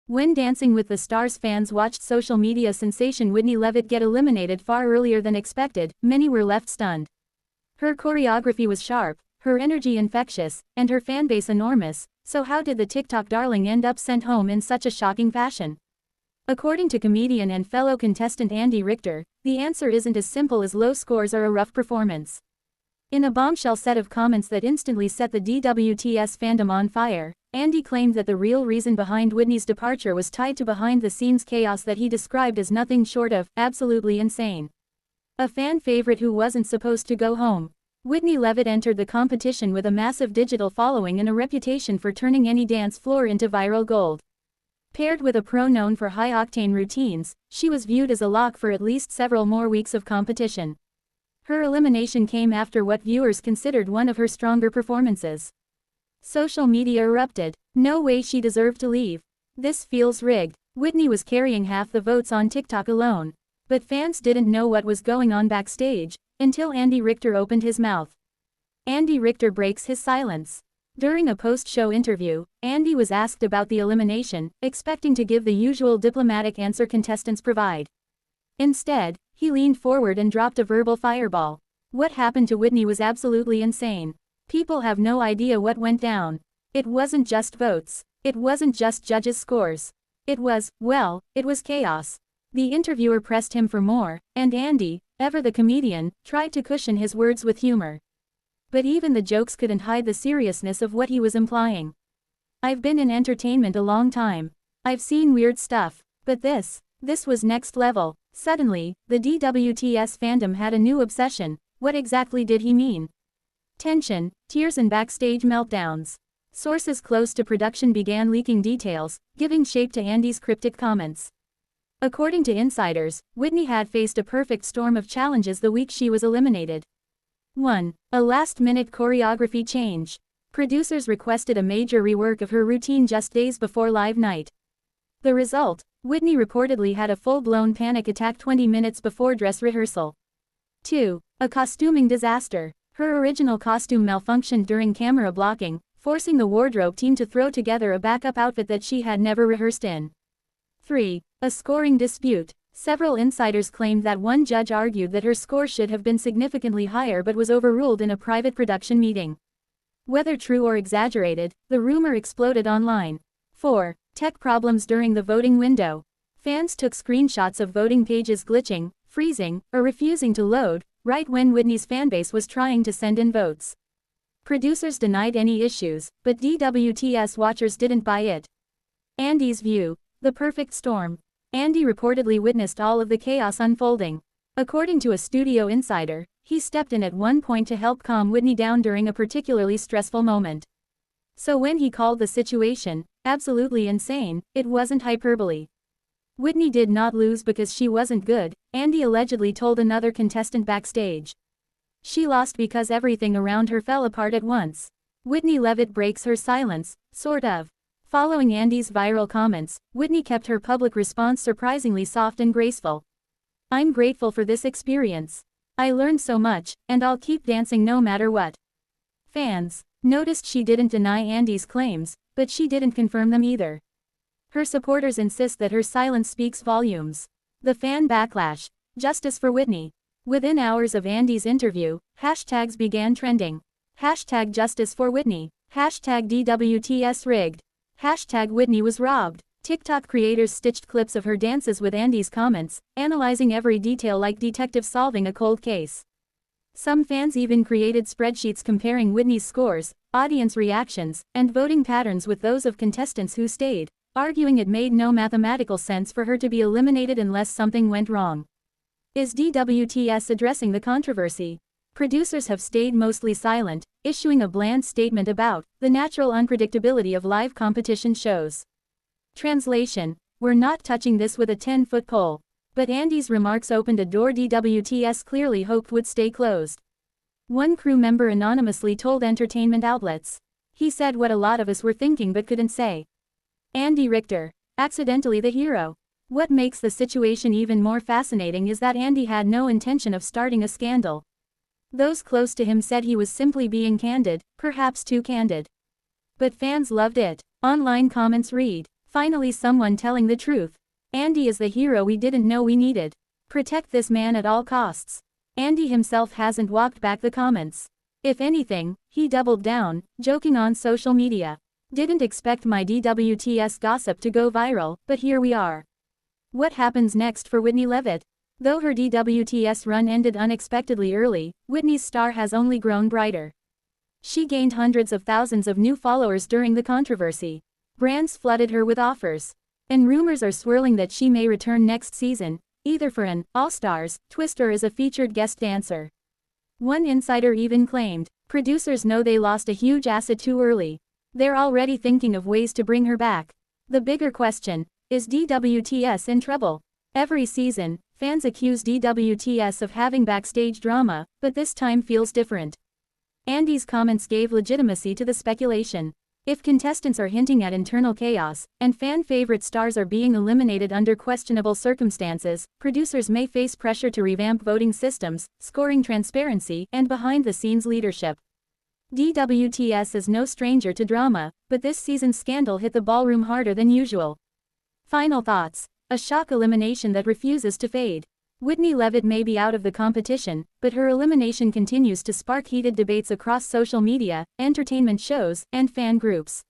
When Dancing with the Stars fans watched social media sensation Whitney Leavitt get eliminated far earlier than expected, many were left stunned. Her choreography was sharp, her energy infectious, and her fanbase enormous, so how did the TikTok darling end up sent home in such a shocking fashion? According to comedian and fellow contestant Andy Richter, the answer isn't as simple as low scores or a rough performance. In a bombshell set of comments that instantly set the DWTS fandom on fire, Andy claimed that the real reason behind Whitney's departure was tied to behind-the-scenes chaos that he described as nothing short of absolutely insane. A fan favorite who wasn't supposed to go home. Whitney Leavitt entered the competition with a massive digital following and a reputation for turning any dance floor into viral gold. Paired with a pro known for high-octane routines, she was viewed as a lock for at least several more weeks of competition. Her elimination came after what viewers considered one of her stronger performances. Social media erupted. No way, she deserved to leave. This feels rigged. Whitney was carrying half the votes on TikTok alone. But fans didn't know what was going on backstage, until Andy Richter opened his mouth. Andy Richter breaks his silence. During a post-show interview, Andy was asked about the elimination, expecting to give the usual diplomatic answer contestants provide. Instead, he leaned forward and dropped a verbal fireball. What happened to Whitney was absolutely insane. People have no idea what went down. It wasn't just votes. It wasn't just judges' scores. It was chaos. The interviewer pressed him for more, and Andy, ever the comedian, tried to cushion his words with humor. But even the jokes couldn't hide the seriousness of what he was implying. I've been in entertainment a long time. I've seen weird stuff. But this was next level. Suddenly, the DWTS fandom had a new obsession. What exactly did he mean? Tension, tears and backstage meltdowns. Sources close to production began leaking details, giving shape to Andy's cryptic comments. According to insiders, Whitney had faced a perfect storm of challenges the week she was eliminated. 1. A last-minute choreography change. Producers requested a major rework of her routine just days before live night. The result? Whitney reportedly had a full-blown panic attack 20 minutes before dress rehearsal. 2. A costuming disaster. Her original costume malfunctioned during camera blocking, forcing the wardrobe team to throw together a backup outfit that she had never rehearsed in. 3. A scoring dispute. Several insiders claimed that one judge argued that her score should have been significantly higher but was overruled in a private production meeting. Whether true or exaggerated, the rumor exploded online. 4. Tech problems during the voting window. Fans took screenshots of voting pages glitching, freezing, or refusing to load, right when Whitney's fanbase was trying to send in votes. Producers denied any issues, but DWTS watchers didn't buy it. Andy's view. The perfect storm. Andy reportedly witnessed all of the chaos unfolding. According to a studio insider, he stepped in at one point to help calm Whitney down during a particularly stressful moment. So when he called the situation absolutely insane, it wasn't hyperbole. Whitney did not lose because she wasn't good, Andy allegedly told another contestant backstage. She lost because everything around her fell apart at once. Whitney Leavitt breaks her silence, sort of. Following Andy's viral comments, Whitney kept her public response surprisingly soft and graceful. I'm grateful for this experience. I learned so much, and I'll keep dancing no matter what. Fans noticed she didn't deny Andy's claims, but she didn't confirm them either. Her supporters insist that her silence speaks volumes. The fan backlash. Justice for Whitney. Within hours of Andy's interview, hashtags began trending. Hashtag Justice for Whitney. Hashtag DWTS rigged. Hashtag Whitney was robbed. TikTok creators stitched clips of her dances with Andy's comments, analyzing every detail like detectives solving a cold case. Some fans even created spreadsheets comparing Whitney's scores, audience reactions, and voting patterns with those of contestants who stayed, arguing it made no mathematical sense for her to be eliminated unless something went wrong. Is DWTS addressing the controversy? Producers have stayed mostly silent, issuing a bland statement about the natural unpredictability of live competition shows. Translation: We're not touching this with a 10-foot pole. But Andy's remarks opened a door DWTS clearly hoped would stay closed. One crew member anonymously told entertainment outlets. He said what a lot of us were thinking but couldn't say. Andy Richter, accidentally the hero. What makes the situation even more fascinating is that Andy had no intention of starting a scandal. Those close to him said he was simply being candid, perhaps too candid. But fans loved it. Online comments read, Finally someone telling the truth. Andy is the hero we didn't know we needed. Protect this man at all costs. Andy himself hasn't walked back the comments. If anything, he doubled down, joking on social media. Didn't expect my DWTS gossip to go viral, but here we are. What happens next for Whitney Leavitt? Though her DWTS run ended unexpectedly early, Whitney's star has only grown brighter. She gained hundreds of thousands of new followers during the controversy. Brands flooded her with offers. And rumors are swirling that she may return next season, either for an All-Stars twist or as a featured guest dancer. One insider even claimed, producers know they lost a huge asset too early. They're already thinking of ways to bring her back. The bigger question, is DWTS in trouble? Every season, fans accuse DWTS of having backstage drama, but this time feels different. Andy's comments gave legitimacy to the speculation. If contestants are hinting at internal chaos, and fan-favorite stars are being eliminated under questionable circumstances, producers may face pressure to revamp voting systems, scoring transparency, and behind-the-scenes leadership. DWTS is no stranger to drama, but this season's scandal hit the ballroom harder than usual. Final thoughts. A shock elimination that refuses to fade. Whitney Leavitt may be out of the competition, but her elimination continues to spark heated debates across social media, entertainment shows, and fan groups.